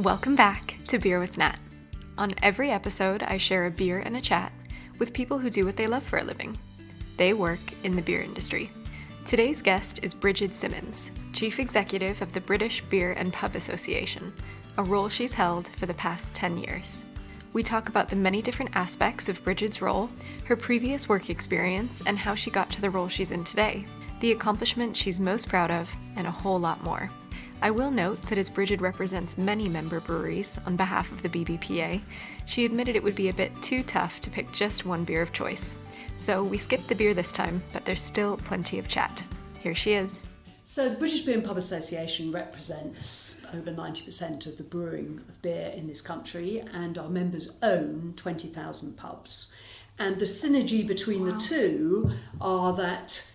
Welcome back to Beer with Nat. On every episode, I share a beer and a chat with people who do what they love for a living. They work in the beer industry. Today's guest is Brigid Simmonds, Chief Executive of the British Beer and Pub Association, a role she's held for the past 10 years. We talk about the many different aspects of Brigid's role, her previous work experience, and how she got to the role she's in today, the accomplishment she's most proud of, and a whole lot more. I will note that as Brigid represents many member breweries on behalf of the BBPA, she admitted it would be a bit too tough to pick just one beer of choice. So we skipped the beer this time, but there's still plenty of chat. Here she is. So the British Beer and Pub Association represents over 90% of the brewing of beer in this country, and our members own 20,000 pubs. And the synergy between the two are that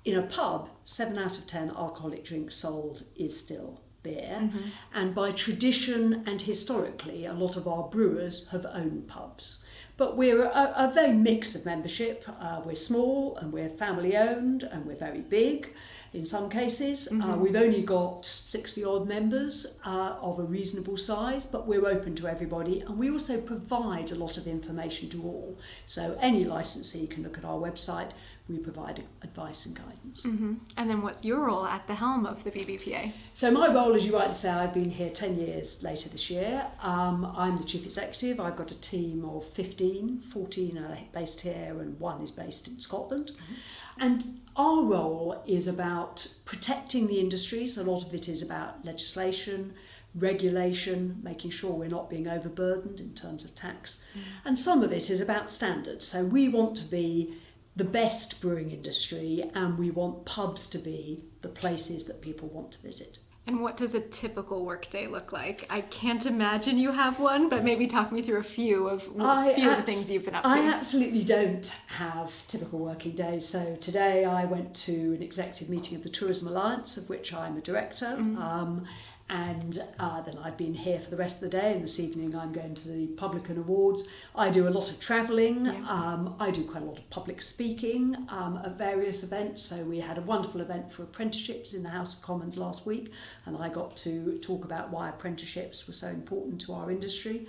in a pub, 7 out of 10 alcoholic drinks sold is still beer. Mm-hmm. And by tradition and historically, a lot of our brewers have owned pubs. But we're a very mix of membership. We're small and we're family owned and we're very big in some cases. Mm-hmm. We've only got 60 odd members of a reasonable size, but we're open to everybody. And we also provide a lot of information to all. So any licensee can look at our website. We provide advice and guidance. Mm-hmm. And then what's your role at the helm of the BBPA? So my role, as you rightly say, I've been here 10 years later this year. I'm the Chief Executive. I've got a team of 14 are based here and one is based in Scotland. Mm-hmm. And our role is about protecting the industry. So a lot of it is about legislation, regulation, making sure we're not being overburdened in terms of tax. Mm-hmm. And some of it is about standards. So we want to be the best brewing industry, and we want pubs to be the places that people want to visit. And what does a typical workday look like? I can't imagine you have one, but maybe talk me through a few of the things you've been up to. I absolutely don't have typical working days. So today I went to an executive meeting of the Tourism Alliance, of which I'm a director. Mm-hmm. And then I've been here for the rest of the day, and this evening I'm going to the Publican Awards. I do a lot of travelling. Yeah. I do quite a lot of public speaking at various events. So we had a wonderful event for apprenticeships in the House of Commons last week, and I got to talk about why apprenticeships were so important to our industry.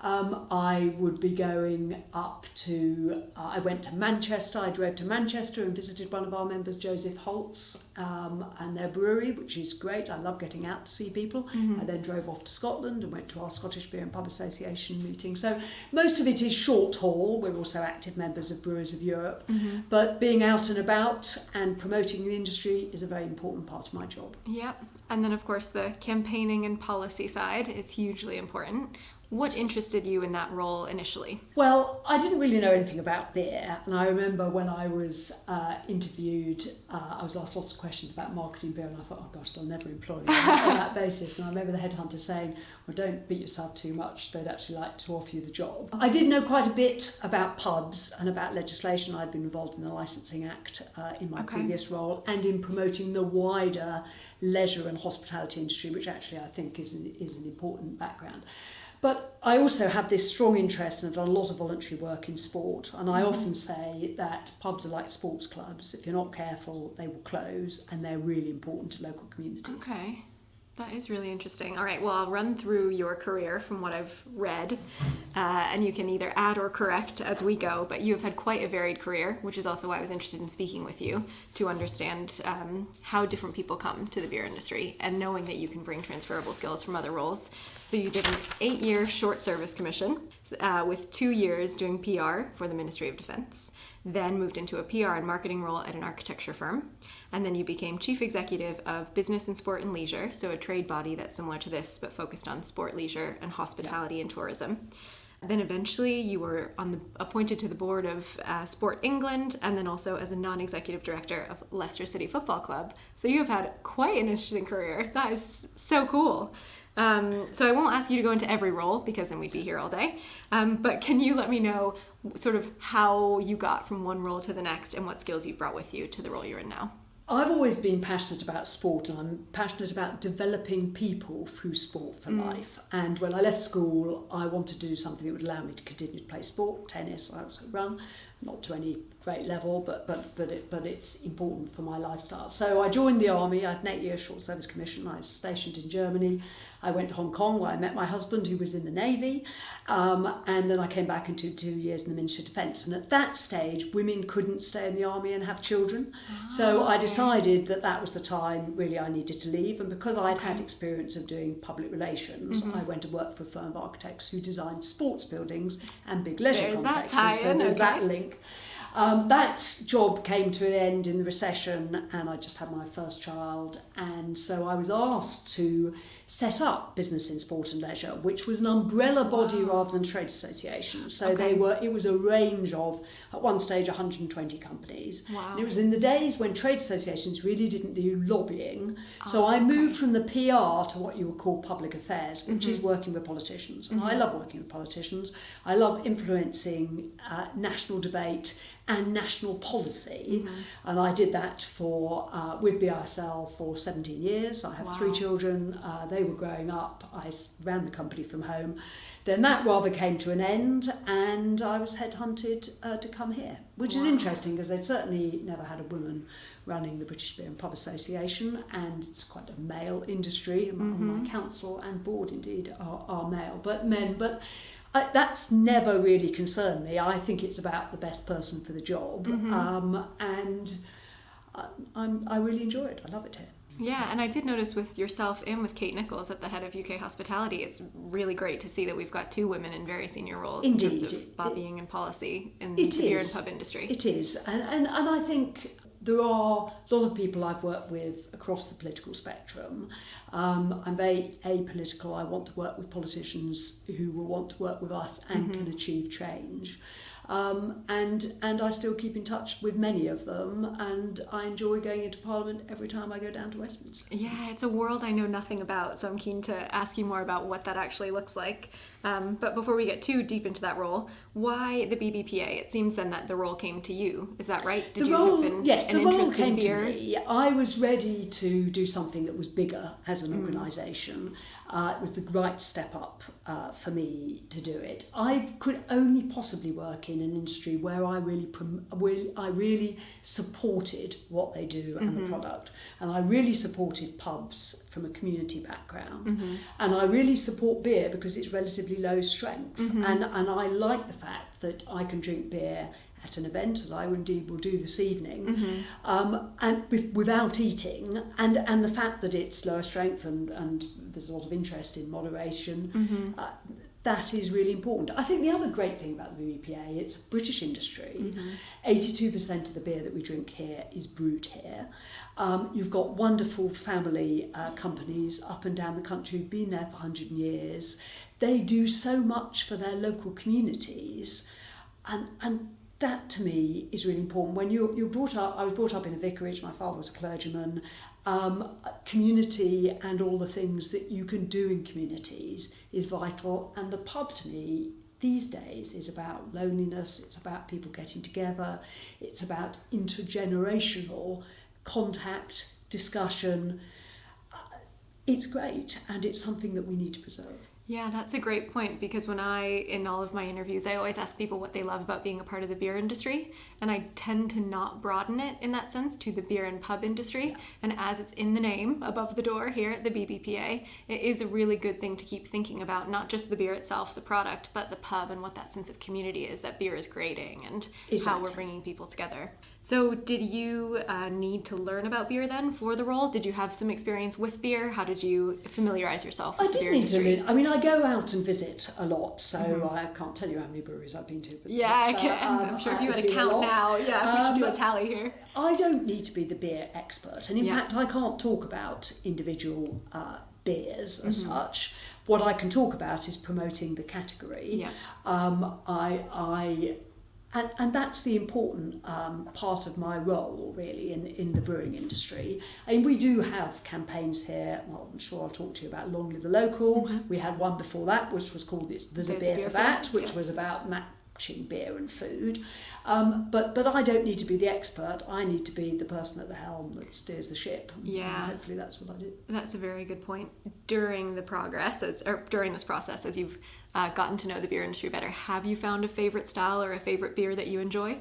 I would be going up to, I went to Manchester, I drove to Manchester and visited one of our members, Joseph Holt's, and their brewery, which is great. I love getting out to see people. Mm-hmm. I then drove off to Scotland and went to our Scottish Beer and Pub Association meeting. So most of it is short haul. We're also active members of Brewers of Europe. Mm-hmm. But being out and about and promoting the industry is a very important part of my job. Yep. And then, of course, the campaigning and policy side is hugely important. What interested you in that role initially? Well, I didn't really know anything about beer, and I remember when I was interviewed, I was asked lots of questions about marketing beer, and I thought, oh gosh, they'll never employ me on that basis. And I remember the headhunter saying, well, don't beat yourself too much, they'd actually like to offer you the job. I did know quite a bit about pubs and about legislation. I'd been involved in the Licensing Act in my previous role, and in promoting the wider leisure and hospitality industry, which actually I think is an important background. But I also have this strong interest, and I've done a lot of voluntary work in sport. And I often say that pubs are like sports clubs. If you're not careful, they will close, and they're really important to local communities. Okay. That is really interesting. All right, well, I'll run through your career from what I've read, and you can either add or correct as we go, but you have had quite a varied career, which is also why I was interested in speaking with you, to understand how different people come to the beer industry, and knowing that you can bring transferable skills from other roles. So you did an 8-year short service commission with 2 years doing PR for the Ministry of Defence, then moved into a PR and marketing role at an architecture firm. And then you became Chief Executive of Business and Sport and Leisure, so a trade body that's similar to this, but focused on sport, leisure, and hospitality and tourism. Then eventually you were appointed to the board of Sport England, and then also as a non-executive director of Leicester City Football Club. So you have had quite an interesting career. That is so cool. So I won't ask you to go into every role, because then we'd be here all day. But can you let me know sort of how you got from one role to the next, and what skills you've brought with you to the role you're in now? I've always been passionate about sport, and I'm passionate about developing people through sport for life. And when I left school, I wanted to do something that would allow me to continue to play sport, tennis. I also run. not to any great level, but it's important for my lifestyle. So I joined the army. I had an 8-year short service commission. I was stationed in Germany. I went to Hong Kong where I met my husband, who was in the Navy, and then I came back and did 2 years in the Ministry of Defence. And at that stage, women couldn't stay in the army and have children. So I decided that was the time really I needed to leave. And because I'd had experience of doing public relations, I went to work for a firm of architects who designed sports buildings and big leisure complexes. So there's that link. That job came to an end in the recession, and I just had my first child, and so I was asked to set up Business in Sport and Leisure, which was an umbrella body rather than trade association. So it was a range of, at one stage, 120 companies. And it was in the days when trade associations really didn't do lobbying. So I moved from the PR to what you would call public affairs, which is working with politicians. And I love working with politicians. I love influencing national debate and national policy, and I did that with BISL for 17 years. I have 3 children. They were growing up. I ran the company from home. Then that rather came to an end, and I was headhunted to come here, which is interesting because they'd certainly never had a woman running the British Beer and Pub Association, and it's quite a male industry. My council and board indeed are male, but men. But that's never really concerned me. I think it's about the best person for the job, and I really enjoy it. I love it here. Yeah, and I did notice with yourself and with Kate Nichols at the head of UK Hospitality, it's really great to see that we've got 2 women in very senior roles in terms of lobbying and policy in the beer and pub industry. It is, and I think there are a lot of people I've worked with across the political spectrum. I'm very apolitical. I want to work with politicians who will want to work with us and can achieve change. And I still keep in touch with many of them, and I enjoy going into Parliament every time I go down to Westminster. Yeah, it's a world I know nothing about, so I'm keen to ask you more about what that actually looks like. But before we get too deep into that role, why the BBPA? It seems then that the role came to you. Is that right? Did you have an interest in beer? To me. I was ready to do something that was bigger as an organisation. It was the right step up for me to do it. I could only possibly work in an industry where I really supported what they do and the product, and I really supported pubs from a community background, and I really support beer because it's relatively low strength, and I like the fact that I can drink beer at an event, as I indeed will do this evening, and without eating, and the fact that it's lower strength and there's a lot of interest in moderation, that is really important. I think the other great thing about the BBPA, it's a British industry. 82% of the beer that we drink here is brewed here. You've got wonderful family companies up and down the country who've been there for 100 years. They do so much for their local communities, and that to me is really important. When you're brought up, I was brought up in a vicarage, my father was a clergyman, community and all the things that you can do in communities is vital, and the pub to me these days is about loneliness, it's about people getting together, it's about intergenerational contact, discussion. It's great, and it's something that we need to preserve. Yeah, that's a great point, because in all of my interviews, I always ask people what they love about being a part of the beer industry, and I tend to not broaden it in that sense to the beer and pub industry. Yeah. And as it's in the name above the door here at the BBPA, it is a really good thing to keep thinking about, not just the beer itself, the product, but the pub and what that sense of community is that beer is creating, and how we're bringing people together. So did you need to learn about beer then for the role? Did you have some experience with beer? How did you familiarize yourself with the beer industry? I did need to learn. I mean, I go out and visit a lot, so I can't tell you how many breweries I've been to. But I'm sure if you had a count now, we should do a tally here. I don't need to be the beer expert, and in fact, I can't talk about individual beers as such. What I can talk about is promoting the category. And that's the important part of my role, really, in the brewing industry. I mean, we do have campaigns here. Well, I'm sure I'll talk to you about Long Live the Local. We had one before that, which was called There's a Beer for That, which was about touching beer and food. But I don't need to be the expert. I need to be the person at the helm that steers the ship. Yeah. And hopefully that's what I do. That's a very good point. During this process, as you've gotten to know the beer industry better, have you found a favorite style or a favorite beer that you enjoy?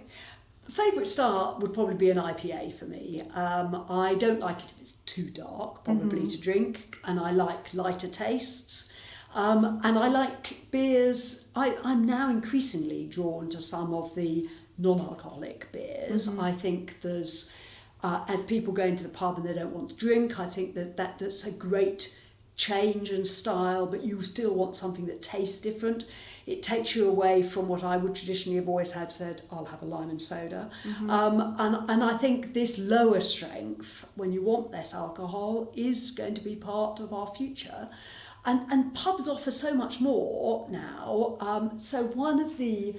Favourite style would probably be an IPA for me. I don't like it if it's too dark, probably, to drink, and I like lighter tastes. And I like beers. I'm now increasingly drawn to some of the non-alcoholic beers. I think there's, as people go into the pub and they don't want to drink, I think that's a great change in style, but you still want something that tastes different. It takes you away from what I would traditionally have always had said, I'll have a lime and soda. And I think this lower strength, when you want less alcohol, is going to be part of our future. And pubs offer so much more now. So one of the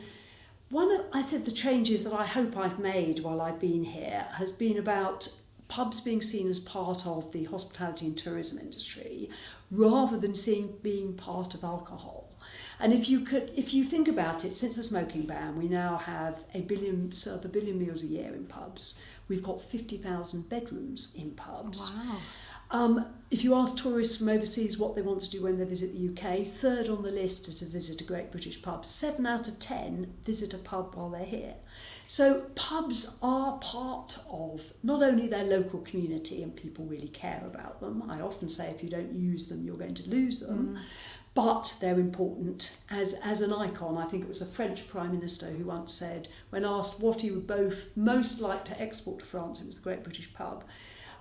changes that I hope I've made while I've been here has been about pubs being seen as part of the hospitality and tourism industry rather than being part of alcohol. And if you think about it, since the smoking ban, we now have serve a billion meals a year in pubs. We've got 50,000 bedrooms in pubs. Wow. If you ask tourists from overseas what they want to do when they visit the UK, third on the list are to visit a great British pub. 7 out of 10 visit a pub while they're here. So pubs are part of not only their local community, and people really care about them. I often say if you don't use them, you're going to lose them. But they're important as an icon. I think it was a French Prime Minister who once said, when asked what he would most like to export to France, it was the Great British Pub.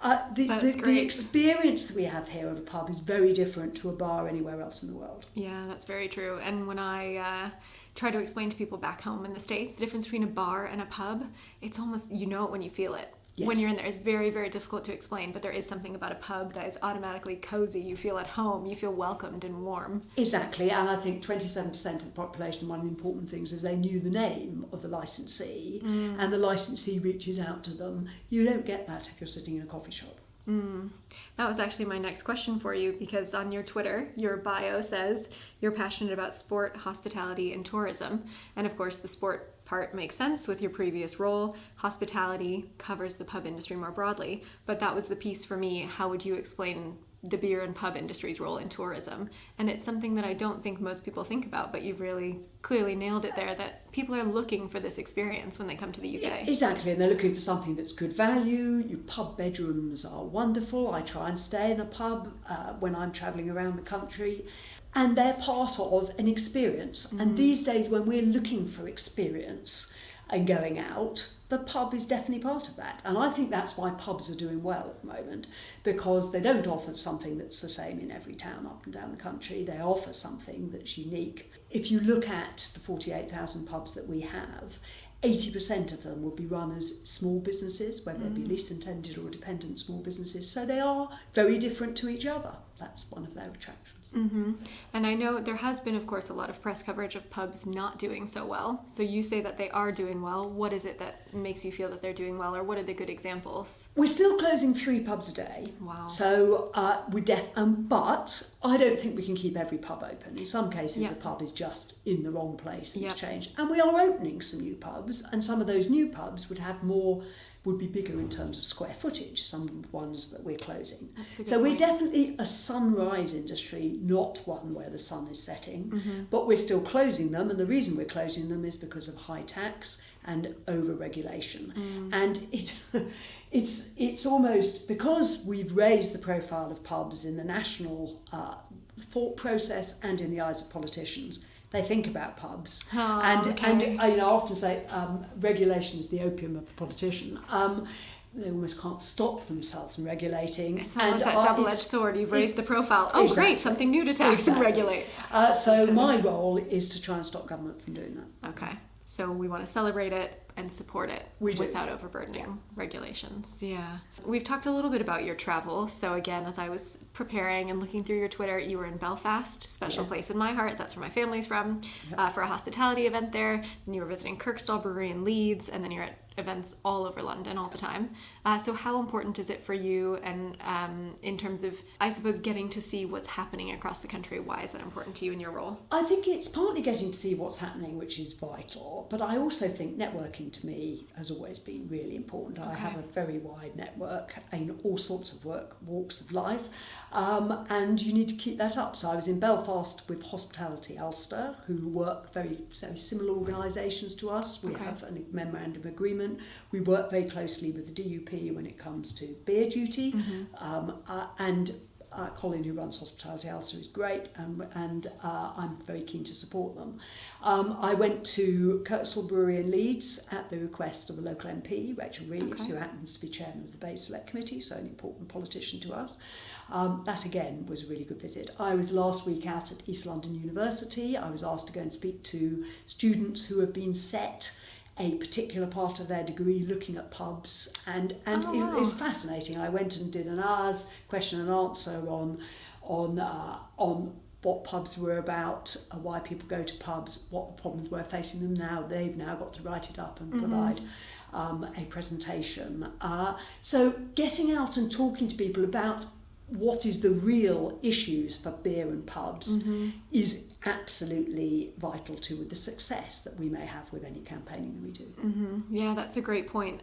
The experience that we have here of a pub is very different to a bar anywhere else in the world. Yeah, that's very true. And when I try to explain to people back home in the States the difference between a bar and a pub, it's almost, you know it when you feel it. Yes. When you're in there, it's very, very difficult to explain, but there is something about a pub that is automatically cozy. You feel at home, you feel welcomed and warm. Exactly, and I think 27% of the population, one of the important things is they knew the name of the licensee, and the licensee reaches out to them. You don't get that if you're sitting in a coffee shop. That was actually my next question for you, because on your Twitter, your bio says you're passionate about sport, hospitality, and tourism. And of course, the sport part makes sense with your previous role. Hospitality covers the pub industry more broadly, but that was the piece for me. How would you explain the beer and pub industry's role in tourism? And it's something that I don't think most people think about, but you've really clearly nailed it there, that people are looking for this experience when they come to the UK. Yeah, exactly, and they're looking for something that's good value. Your pub bedrooms are wonderful. I try and stay in a pub when I'm travelling around the country, and they're part of an experience. And these days, when we're looking for experience and going out, the pub is definitely part of that. And I think that's why pubs are doing well at the moment, because they don't offer something that's the same in every town up and down the country. They offer something that's unique. If you look at the 48,000 pubs that we have, 80% of them will be run as small businesses, whether they be least intended or dependent small businesses. So they are very different to each other. That's one of their attractions. And I know there has been, of course, a lot of press coverage of pubs not doing so well. So you say that they are doing well. What is it that makes you feel that they're doing well, or what are the good examples? We're still closing 3 pubs a day. Wow. So but I don't think we can keep every pub open. In some cases, the pub is just in the wrong place and it's changed. And we are opening some new pubs, and some of those new pubs would be bigger in terms of square footage, some ones that we're closing. So we're definitely a sunrise industry, not one where the sun is setting, but we're still closing them, and the reason we're closing them is because of high tax and over-regulation. And it's almost, because we've raised the profile of pubs in the national thought process and in the eyes of politicians, they think about pubs. And I often say regulation is the opium of the politician. They almost can't stop themselves from regulating. It's almost that double-edged sword. You've raised the profile. Oh, exactly. Great, something new to tax and regulate. So my role is to try and stop government from doing that. Okay. So we want to celebrate it and support it without overburdening regulations. Yeah. We've talked a little bit about your travel. So again, as I was preparing and looking through your Twitter, you were in Belfast, special place in my heart. That's where my family's from, for a hospitality event there. Then you were visiting Kirkstall Brewery in Leeds, and then you're at events all over London all the time. So how important is it for you, and in terms of, I suppose, getting to see what's happening across the country? Why is that important to you in your role? I think it's partly getting to see what's happening, which is vital, but I also think networking to me has always been really important. I have a very wide network in all sorts of walks of life, and you need to keep that up. So I was in Belfast with Hospitality Ulster, who work very similar organisations to us. We have a memorandum agreement. We work very closely with the DUP when it comes to beer duty, and Colin, who runs Hospitality Ulster, is great, and I'm very keen to support them. I went to Kirkstall Brewery in Leeds at the request of the local MP, Rachel Reeves, who happens to be chairman of the Bay Select Committee, so an important politician to us. That again was a really good visit. I was last week out at East London University. I was asked to go and speak to students who have been set a particular part of their degree looking at pubs, and it was fascinating. I went and did an hour's question and answer on what pubs were about, why people go to pubs, what the problems were facing them now. They've now got to write it up and provide a presentation. So getting out and talking to people about what is the real issues for beer and pubs is absolutely vital to the success that we may have with any campaigning that we do. Yeah, that's a great point.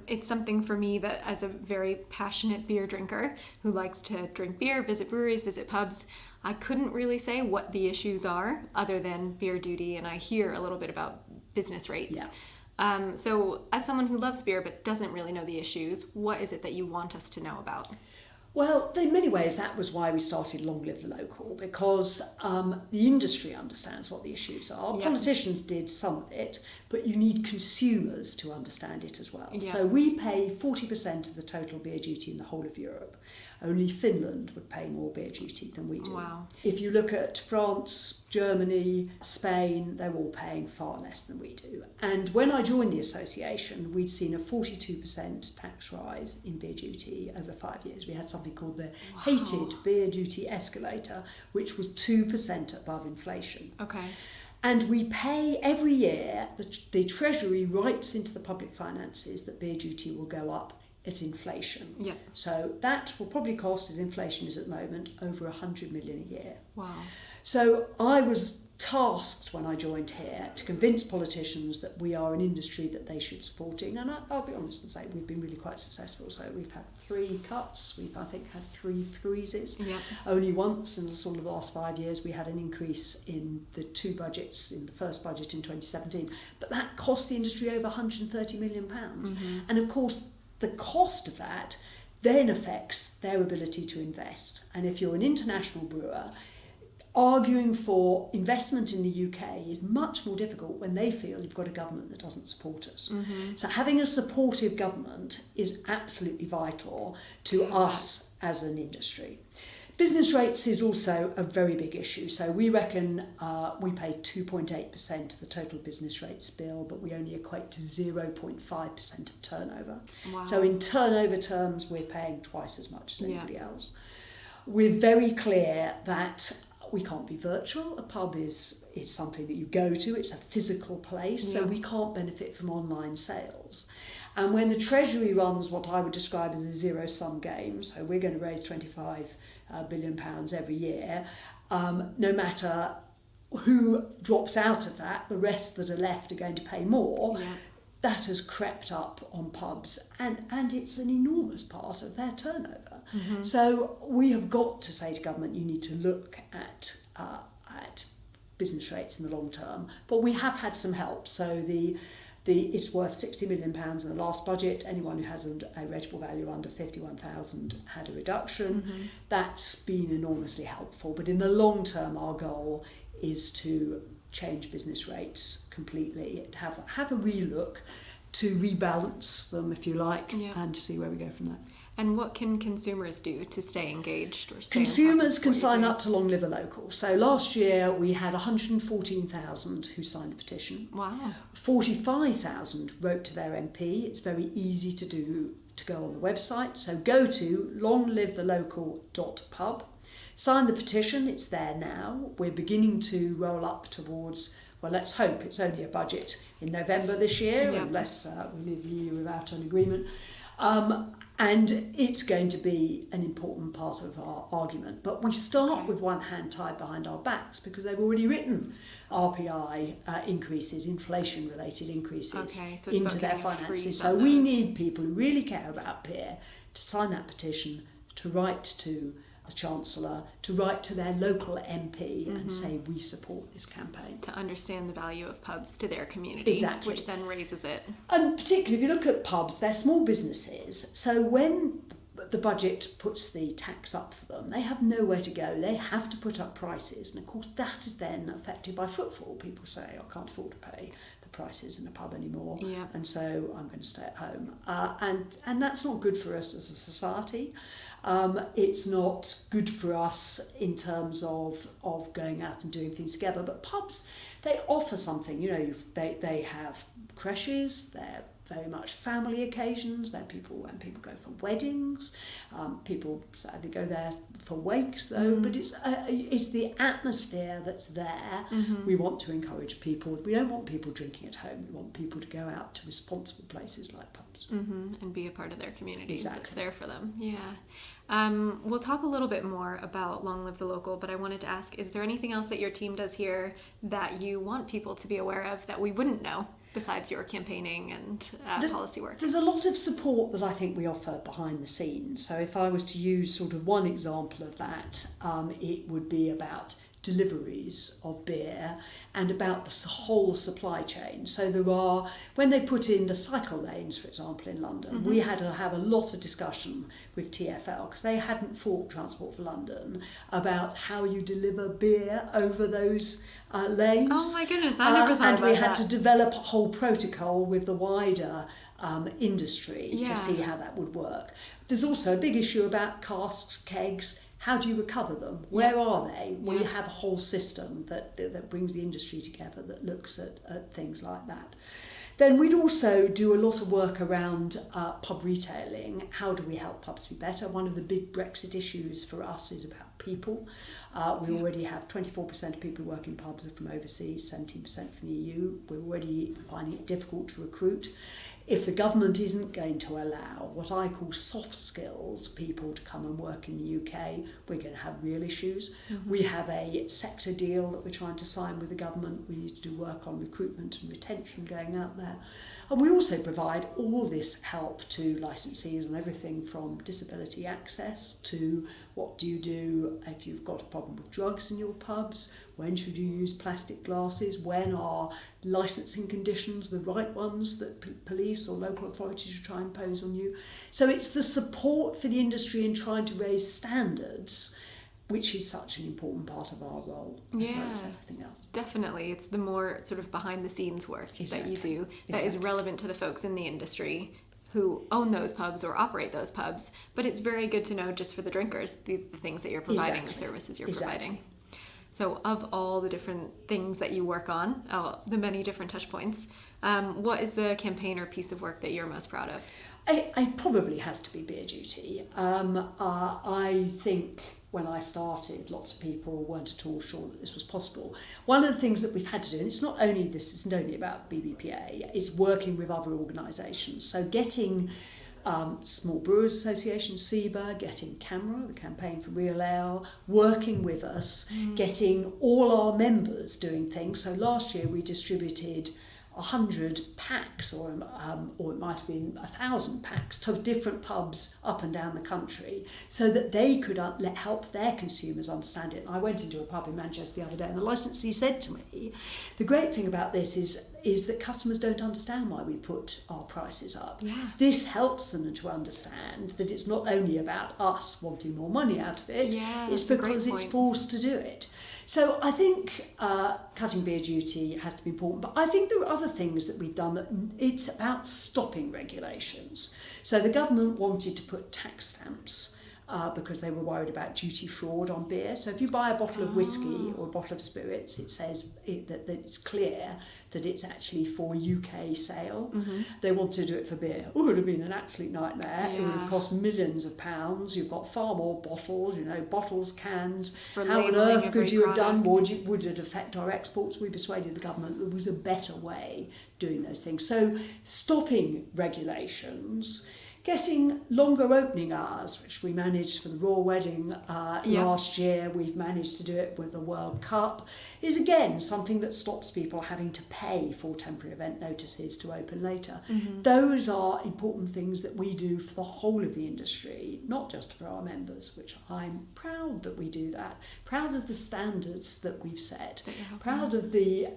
It's something for me that, as a very passionate beer drinker who likes to drink beer, visit breweries, visit pubs, I couldn't really say what the issues are other than beer duty, and I hear a little bit about business rates. So as someone who loves beer but doesn't really know the issues, what is it that you want us to know about? Well, in many ways, that was why we started Long Live the Local, because the industry understands what the issues are. Politicians did some of it, but you need consumers to understand it as well. So we pay 40% of the total beer duty in the whole of Europe. Only Finland would pay more beer duty than we do. Wow. If you look at France, Germany, Spain, they're all paying far less than we do. And when I joined the association, we'd seen a 42% tax rise in beer duty over 5 years. We had something called the hated beer duty escalator, which was 2% above inflation. And we pay every year, the Treasury writes into the public finances that beer duty will go up. It's inflation. So that will probably cost, as inflation is at the moment, over 100 million a year. Wow. So I was tasked when I joined here to convince politicians that we are an industry that they should supporting, and I'll be honest and say we've been really quite successful. So we've had 3 cuts, we've I think had 3 freezes. Only once in the sort of the last 5 years we had an increase in the 2 budgets, in the first budget in 2017, but that cost the industry over £130 million. And of course the cost of that then affects their ability to invest. And if you're an international brewer, arguing for investment in the UK is much more difficult when they feel you've got a government that doesn't support us. So having a supportive government is absolutely vital to us as an industry. Business rates is also a very big issue. So we reckon we pay 2.8% of the total business rates bill, but we only equate to 0.5% of turnover. So in turnover terms, we're paying twice as much as anybody else. We're very clear that we can't be virtual. A pub is something that you go to. It's a physical place, so we can't benefit from online sales. And when the Treasury runs what I would describe as a zero-sum game, so we're going to raise £25 billion every year, no matter who drops out of that, the rest that are left are going to pay more. That has crept up on pubs, and it's an enormous part of their turnover. So we have got to say to government, you need to look at business rates in the long term. But we have had some help. So it's worth £60 million in the last budget. Anyone who has a rateable value under 51,000 had a reduction. That's been enormously helpful. But in the long term, our goal is to change business rates completely, to have a relook, to rebalance them, if you like, and to see where we go from there. And what can consumers do to stay engaged or stay Consumers can sign up to Long Live a Local. So last year we had 114,000 who signed the petition. Wow. 45,000 wrote to their MP. It's very easy to do, to go on the website. So go to longlivethelocal.pub. Sign the petition, it's there now. We're beginning to roll up towards well, let's hope it's only a budget in November this year, Yep. unless we leave the EU without an agreement. And it's going to be an important part of our argument. But we start with one hand tied behind our backs because they've already written RPI increases, inflation-related increases So it's into about their getting a freeze finances. on So we those. need people who really care about beer to sign that petition, to write to the Chancellor, to write to their local MP and say, we support this campaign. To understand the value of pubs to their community, Exactly. which then raises it. And particularly if you look at pubs, they're small businesses. So when the budget puts the tax up for them, they have nowhere to go. They have to put up prices. And of course, that is then affected by footfall. People say, I can't afford to pay the prices in a pub anymore. Yeah. And so I'm going to stay at home. And that's not good for us as a society. It's not good for us in terms of going out and doing things together. But pubs, they offer something. You know, they have creches, they're very much family occasions. They're when people go for weddings. People sadly go there for wakes though. But it's the atmosphere that's there. We want to encourage people. We don't want people drinking at home. We want people to go out to responsible places like pubs. And be a part of their community Exactly. that's there for them. Yeah. We'll talk a little bit more about Long Live the Local, but I wanted to ask, is there anything else that your team does here that you want people to be aware of that we wouldn't know besides your campaigning and policy work? There's a lot of support that I think we offer behind the scenes. So if I was to use sort of one example of that, it would be about deliveries of beer and about the whole supply chain. So when they put in the cycle lanes, for example, in London, we had to have a lot of discussion with TfL because they hadn't thought Transport for London about how you deliver beer over those lanes. Oh my goodness, I never thought about And we had that. to develop a whole protocol with the wider industry Yeah. to see how that would work. There's also a big issue about casks, kegs. How do you recover them? Where are they? We have a whole system that brings the industry together that looks at things like that. Then we'd also do a lot of work around pub retailing. How do we help pubs be better? One of the big Brexit issues for us is about people. We already have 24% of people who work in pubs are from overseas, 17% from the EU. We're already finding it difficult to recruit. If the government isn't going to allow what I call soft skills people to come and work in the UK, we're going to have real issues. We have a sector deal that we're trying to sign with the government. We need to do work on recruitment and retention going out there. And we also provide all this help to licensees on everything from disability access to what do you do if you've got a problem with drugs in your pubs, when should you use plastic glasses, when are licensing conditions the right ones that police or local authorities should try and impose on you. So it's the support for the industry in trying to raise standards, which is such an important part of our role as well as everything else. Definitely. It's the more sort of behind the scenes work that you do that is relevant to the folks in the industry who own those pubs or operate those pubs. But it's very good to know just for the drinkers, the things that you're providing, the services you're providing. So of all the different things that you work on, the many different touch points, what is the campaign or piece of work that you're most proud of? It probably has to be beer duty. I think when I started, lots of people weren't at all sure that this was possible. One of the things that we've had to do, and it's not only about BBPA, it's working with other organisations. So getting Small Brewers Association, SEBA, getting CAMRA, the Campaign for Real Ale, working with us, getting all our members doing things. So last year we distributed 100 packs, or it might have been 1,000 packs to different pubs up and down the country, so that they could help their consumers understand it. And I went into a pub in Manchester the other day, and the licensee said to me, "The great thing about this is that customers don't understand why we put our prices up. This helps them to understand that it's not only about us wanting more money out of it; it's because it's forced to do it." So I think cutting beer duty has to be important, but I think there are other things that we've done that it's about stopping regulations. So the government wanted to put tax stamps because they were worried about duty fraud on beer. So if you buy a bottle of whiskey or a bottle of spirits, it says that it's clear that it's actually for UK sale. They wanted to do it for beer. Oh, it would have been an absolute nightmare. It would have cost millions of pounds. You've got far more bottles, bottles, cans. How on earth could you have done more? Would it affect our exports? We persuaded the government there was a better way doing those things. So stopping regulations, getting longer opening hours, which we managed for the Royal Wedding last year. We've managed to do it with the World Cup, is again something that stops people having to pay for temporary event notices to open later. Those are important things that we do for the whole of the industry, not just for our members, which I'm proud that we do that, proud of the standards that we've set, proud of the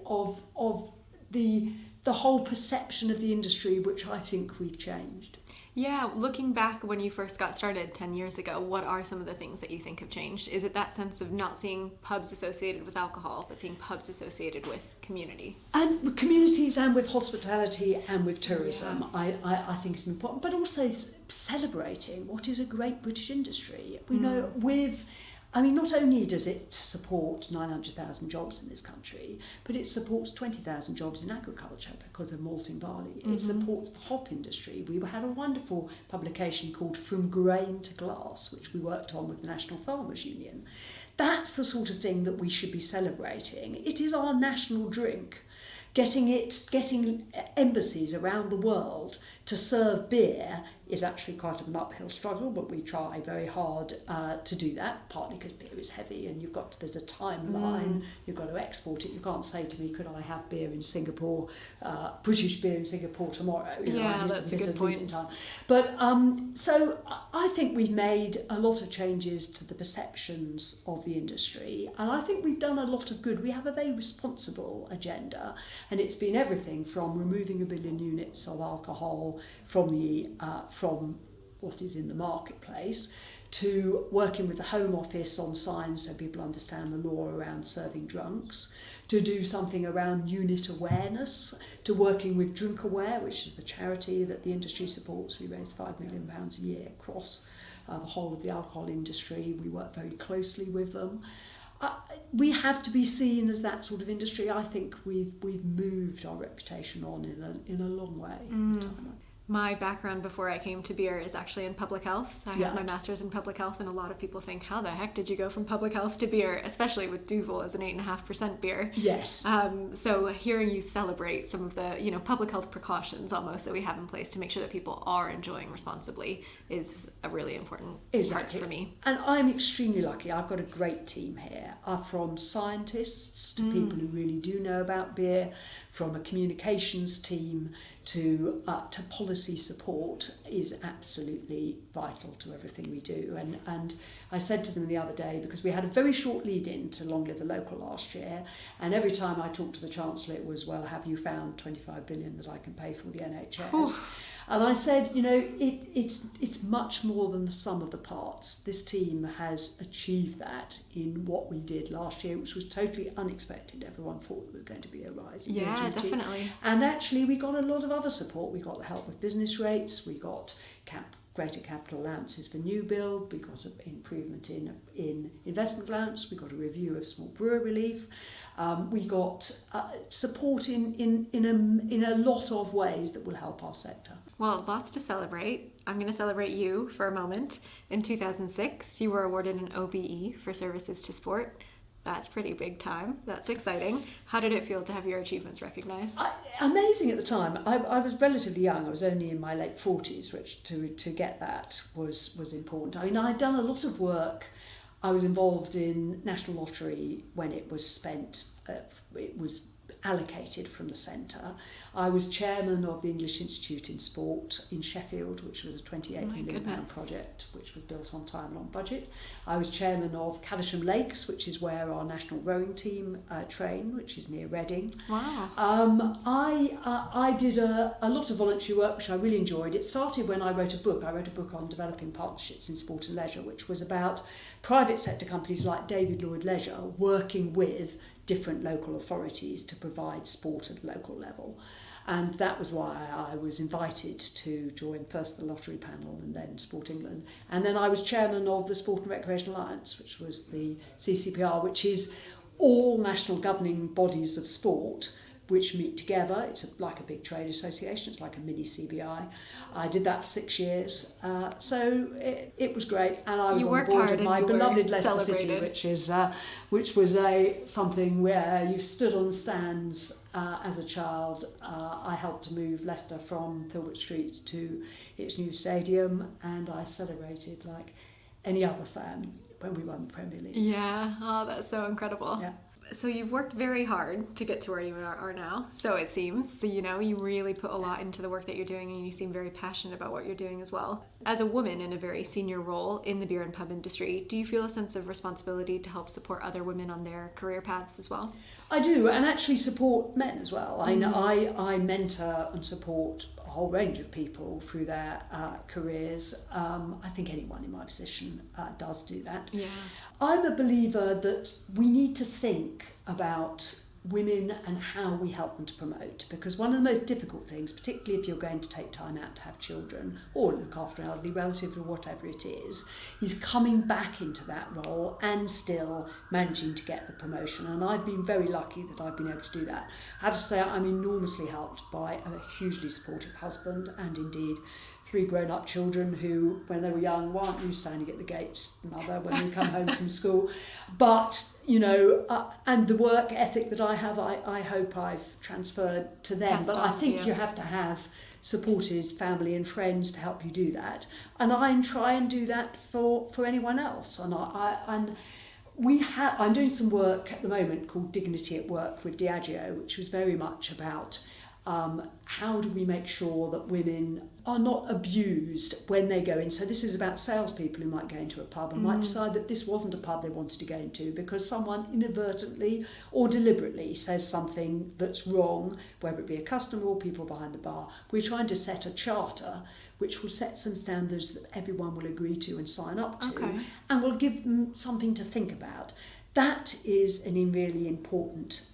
whole perception of the industry, which I think we've changed. Yeah, looking back when you first got started 10 years ago, what are some of the things that you think have changed? Is it that sense of not seeing pubs associated with alcohol, but seeing pubs associated with community? And with communities and with hospitality and with tourism, I think it's important. But also celebrating what is a great British industry. We know not only does it support 900,000 jobs in this country, but it supports 20,000 jobs in agriculture because of malt and barley. It supports the hop industry. We had a wonderful publication called From Grain to Glass, which we worked on with the National Farmers Union. That's the sort of thing that we should be celebrating. It is our national drink. Getting embassies around the world to serve beer is actually quite an uphill struggle, but we try very hard to do that, partly because beer is heavy and there's a timeline, you've got to export it. You can't say to me, could I have beer in Singapore, British beer in Singapore tomorrow? That's a good point. Time. But so I think we've made a lot of changes to the perceptions of the industry, and I think we've done a lot of good. We have a very responsible agenda, and it's been everything from removing 1 billion units of alcohol from what is in the marketplace, to working with the Home Office on signs so people understand the law around serving drunks, to do something around unit awareness, to working with Drink Aware, which is the charity that the industry supports. We raise £5 million a year across the whole of the alcohol industry. We work very closely with them. We have to be seen as that sort of industry. I think we've moved our reputation on in a long way. My background before I came to beer is actually in public health. I have my master's in public health, and a lot of people think, how the heck did you go from public health to beer, especially with Duvel as an 8.5% beer? Yes. So hearing you celebrate some of the public health precautions almost that we have in place to make sure that people are enjoying responsibly is a really important part for me. And I'm extremely lucky. I've got a great team here, from scientists to people who really do know about beer, from a communications team to policy support is absolutely vital to everything we do. And I said to them the other day, because we had a very short lead in to Long Live the Local last year, and every time I talked to the Chancellor it was, well, have you found 25 billion that I can pay for the NHS? Oof. And I said, it's much more than the sum of the parts. This team has achieved that in what we did last year, which was totally unexpected. Everyone thought there was going to be a rise in GDP. Definitely. And actually we got a lot of other support. We got the help with business rates, we got greater capital allowances for new build, we got an improvement in investment allowance, we got a review of small brewer relief, we got support in a lot of ways that will help our sector. Well, lots to celebrate. I'm going to celebrate you for a moment. In 2006, you were awarded an OBE for services to sport. That's pretty big time. That's exciting. How did it feel to have your achievements recognised? Amazing at the time. I was relatively young. I was only in my late 40s, which to get that was important. I mean, I'd done a lot of work. I was involved in National Lottery when it was spent. It was allocated from the centre. I was chairman of the English Institute in Sport in Sheffield, which was a £28 million project which was built on time and on budget. I was chairman of Caversham Lakes, which is where our national rowing team train, which is near Reading. Wow. I did a lot of voluntary work which I really enjoyed. It started when I wrote a book. I wrote a book on developing partnerships in sport and leisure, which was about private sector companies like David Lloyd Leisure working with different local authorities to provide sport at a local level. And that was why I was invited to join first the lottery panel and then Sport England. And then I was chairman of the Sport and Recreation Alliance, which was the CCPR, which is all national governing bodies of sport which meet together. It's like a big trade association. It's like a mini CBI. I did that for 6 years. So it was great. And I was on the board of my beloved Leicester City, which was something where you stood on the stands as a child. I helped to move Leicester from Filbert Street to its new stadium, and I celebrated like any other fan when we won the Premier League. Yeah, oh, that's so incredible. Yeah. So you've worked very hard to get to where you are now, so it seems. So, you know, you really put a lot into the work that you're doing, and you seem very passionate about what you're doing as well. As a woman in a very senior role in the beer and pub industry, do you feel a sense of responsibility to help support other women on their career paths as well? I do, and actually support men as well. I mentor and support a whole range of people through their careers. I think anyone in my position does do that. Yeah. I'm a believer that we need to think about women and how we help them to promote, because one of the most difficult things, particularly if you're going to take time out to have children or look after an elderly relative or whatever it is coming back into that role and still managing to get the promotion. And I've been very lucky that I've been able to do that. I have to say I'm enormously helped by a hugely supportive husband and indeed 3 grown-up children who, when they were young, weren't you standing at the gates, mother, when you come home from school. But, you know, and the work ethic that I have, I hope I've transferred to them. But I think you have to have supporters, family and friends to help you do that. And I try and do that for anyone else. And I'm doing some work at the moment called Dignity at Work with Diageo, which was very much about how do we make sure that women are not abused when they go in. So this is about salespeople who might go into a pub and might decide that this wasn't a pub they wanted to go into because someone inadvertently or deliberately says something that's wrong, whether it be a customer or people behind the bar. We're trying to set a charter which will set some standards that everyone will agree to and sign up to, and will give them something to think about. That is a really important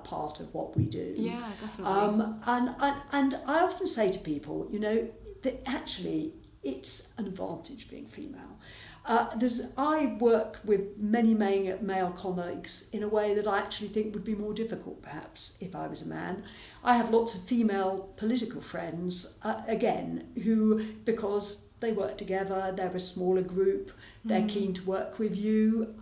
part of what we do. Yeah, definitely. And I often say to people, you know, that actually it's an advantage being female. I work with many male colleagues in a way that I actually think would be more difficult perhaps if I was a man. I have lots of female political friends, again, who, because they work together, they're a smaller group, they're keen to work with you.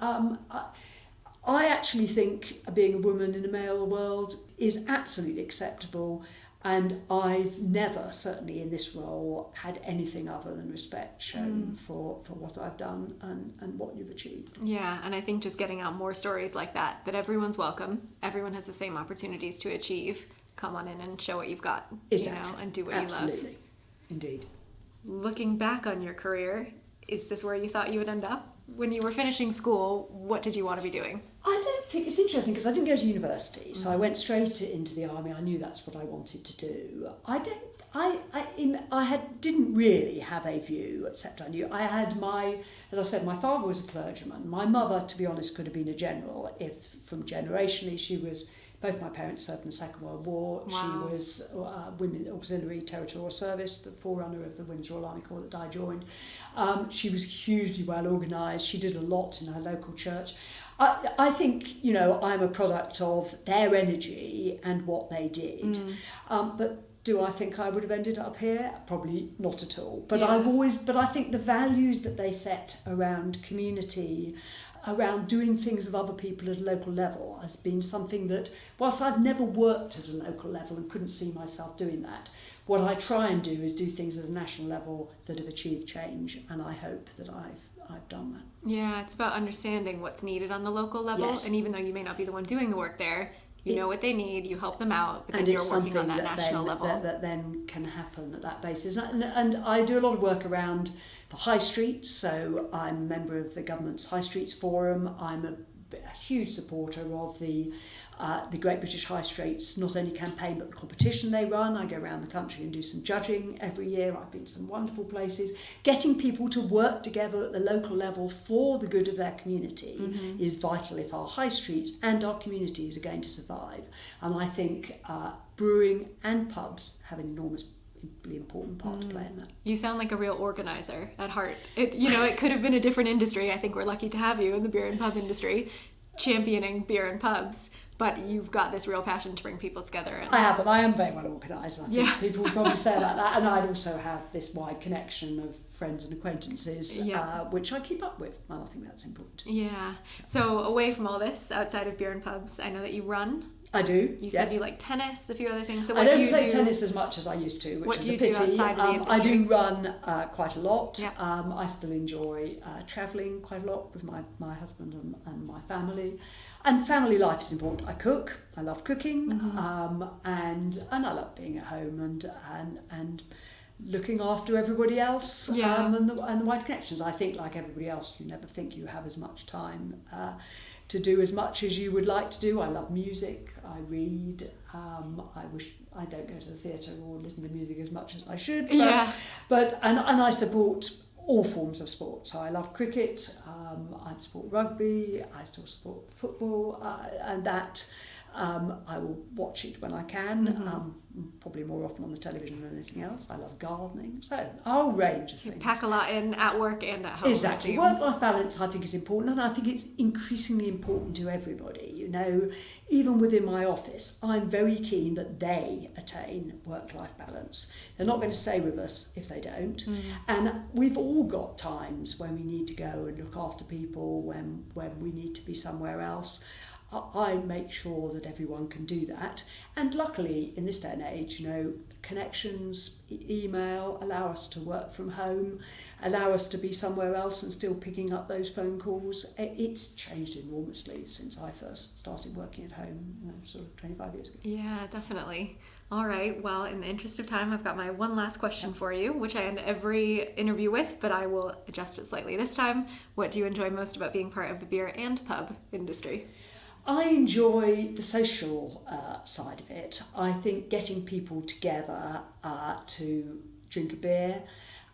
I actually think being a woman in a male world is absolutely acceptable, and I've never, certainly in this role, had anything other than respect shown for what I've done and what you've achieved. Yeah, and I think just getting out more stories like that everyone's welcome, everyone has the same opportunities to achieve. Come on in and show what you've got, exactly. You know, and do what Absolutely. you love. Indeed. Looking back on your career, is this where you thought you would end up? When you were finishing school, what did you want to be doing? I don't think, it's interesting because I didn't go to university, so I went straight into the army. I knew that's what I wanted to do. Didn't really have a view, except I knew I had as I said, my father was a clergyman. My mother, to be honest, could have been a general if, from generationally, both my parents served in the Second World War. Wow. She was Women Auxiliary Territorial Service, the forerunner of the Women's Royal Army Corps that I joined. She was hugely well organised. She did a lot in her local church. I think, you know, I'm a product of their energy and what they did. But do I think I would have ended up here? Probably not at all. But I think the values that they set around community, around doing things with other people at a local level, has been something that, whilst I've never worked at a local level and couldn't see myself doing that, what I try and do is do things at a national level that have achieved change, and I hope that I've done that. Yeah, it's about understanding what's needed on the local level, Yes. And even though you may not be the one doing the work there, you know what they need, you help them out, but then you're working on that national level. That then can happen at that basis. And I do a lot of work around the high streets, so I'm a member of the government's High Streets Forum. I'm a a huge supporter of the Great British High Streets, not only campaign but the competition they run. I go around the country and do some judging every year. I've been to some wonderful places. Getting people to work together at the local level for the good of their community is vital if our high streets and our communities are going to survive. And I think brewing and pubs have an enormously important part to play in that. You sound like a real organizer at heart. It could have been a different industry. I think we're lucky to have you in the beer and pub industry, championing beer and pubs. But you've got this real passion to bring people together. And I have, and I am very well organised. I think people would probably say about that. And I'd also have this wide connection of friends and acquaintances, which I keep up with. And I think that's important. Yeah. So away from all this, outside of beer and pubs, I know that you run. I do. You said you like tennis, a few other things. So I don't play tennis as much as I used to, which is a pity. What do you do outside of the industry? I do run quite a lot. Yeah. I still enjoy travelling quite a lot with my husband and my family. And family life is important. I cook. I love cooking. And I love being at home and looking after everybody else. And the wide connections. I think, like everybody else, you never think you have as much time to do as much as you would like to do. I love music. I read. I wish I don't go to the theatre or listen to music as much as I should. But I support all forms of sport. So I love cricket. I support rugby. I still support football, and that I will watch it when I can. Probably more often on the television than anything else. I love gardening. So a whole range of things. You pack a lot in at work and at home. Exactly. Work-life balance, I think, is important, and I think it's increasingly important to everybody. Even within my office, I'm very keen that they attain work-life balance. They're not going to stay with us if they don't. And we've all got times when we need to go and look after people, when we need to be somewhere else. I make sure that everyone can do that. And luckily, in this day and age, connections, email allow us to work from home, allow us to be somewhere else and still picking up those phone calls. It's changed enormously since I first started working at home, sort of 25 years ago. Yeah, definitely. All right. Well, in the interest of time, I've got my one last question for you, which I end every interview with, but I will adjust it slightly this time. What do you enjoy most about being part of the beer and pub industry? I enjoy the social side of it. I think getting people together to drink a beer,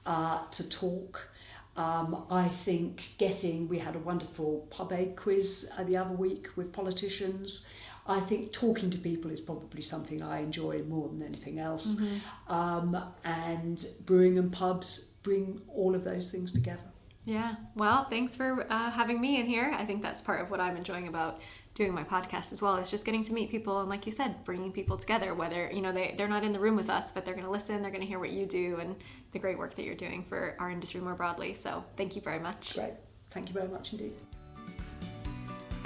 to talk. I think we had a wonderful pub egg quiz the other week with politicians. I think talking to people is probably something I enjoy more than anything else. And brewing and pubs bring all of those things together. Yeah. Well, thanks for having me in here. I think that's part of what I'm enjoying about doing my podcast as well, is just getting to meet people and, like you said, bringing people together, whether they're not in the room with us, but they're going to listen, they're going to hear what you do and the great work that you're doing for our industry more broadly. So thank you very much. Great. Thank you very much indeed.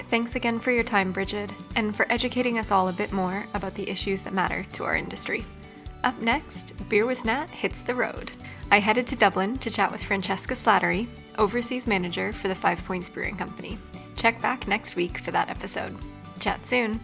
Thanks again for your time, Brigid, and for educating us all a bit more about the issues that matter to our industry. Up next, Beer with Nat hits the road. I headed to Dublin to chat with Francesca Slattery, Overseas Manager for the 5 Points Brewing Company. Check back next week for that episode. Chat soon.